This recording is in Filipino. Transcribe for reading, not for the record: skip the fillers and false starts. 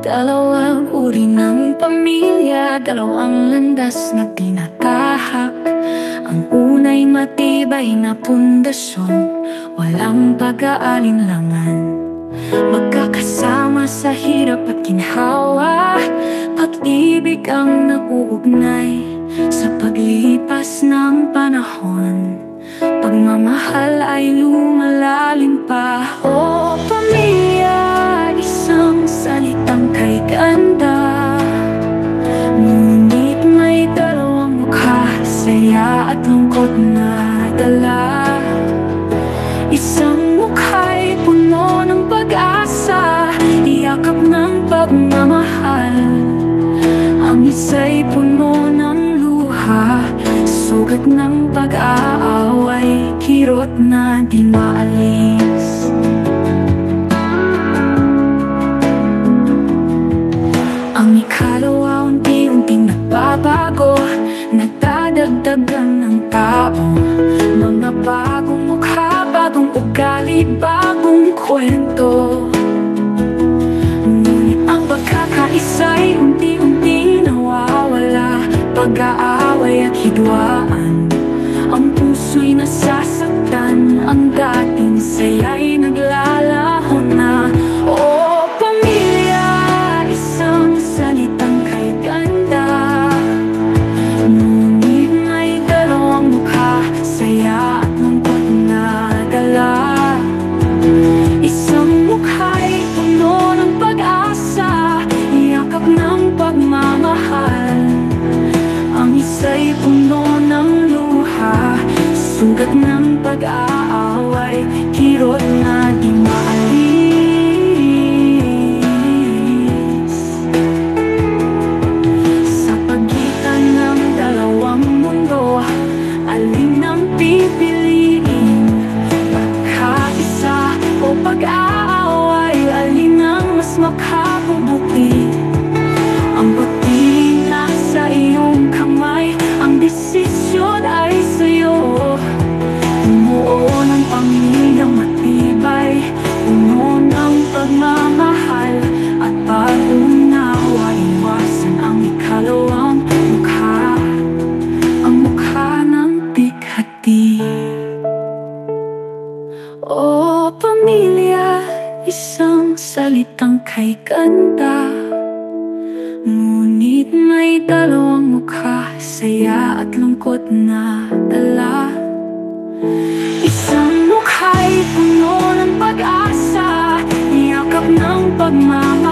Dalawang uri ng pamilya, dalawang landas na tinatahak. Ang una'y matibay na pundasyon, walang pag-aalinlangan. Magkakasama sa hirap at ginhawa, pag-ibig ang nauugnay sa paglipas ng panahon. Pagmamahal ay lumalalim pa. O pamilya, isang salitang kay ganda, ngunit may dalawang mukha, saya at lungkot na dala. Isang mukha'y puno ng pag-asa, yakap ng pagmamahal. Ang isa'y puno ng luha, sugat ng pag-aaway, kirot na di maalis. Ang ikalawa unti-unting nagbabago, nagdadagdagan ng tao. Mga bagong mukha, bagong ugali, bagong kwento. Ngunit ang pagkakaisa'y unti-unting nawawala, pag-aaway at hidwaan. Ang puso'y nasasaktan, ang dating saya'y naglalaho na. O pamilya, isang salitang kay ganda, ngunit may dalawang mukha, saya at lungkot na dala. Isang mukha'y puno ng pag-asa, yakap ng pagmamahal. Ang isa'y puno ng luha, sugat ng pag-aaway, kirot na di maalis. Sa pagitan ng dalawang mundo, alin ang pipiliin? Pagkakaisa o pag-aaway, alin ang mas makabubuti? Ang pagpili nasa iyong kamay, ang desisyon ay sa'yo. Bumuo ng pamilyang matibay, puno ng pagmamahal at pag-unawa. Iwasan ang ikalawang mukha, ang mukha ng bighati. O pamilya, isang salitang kay ganda, ngunit may dalawang mukha, saya at lungkot na dala. Isang mukha'y puno ng pag-asa, yakap ng pagmamahal.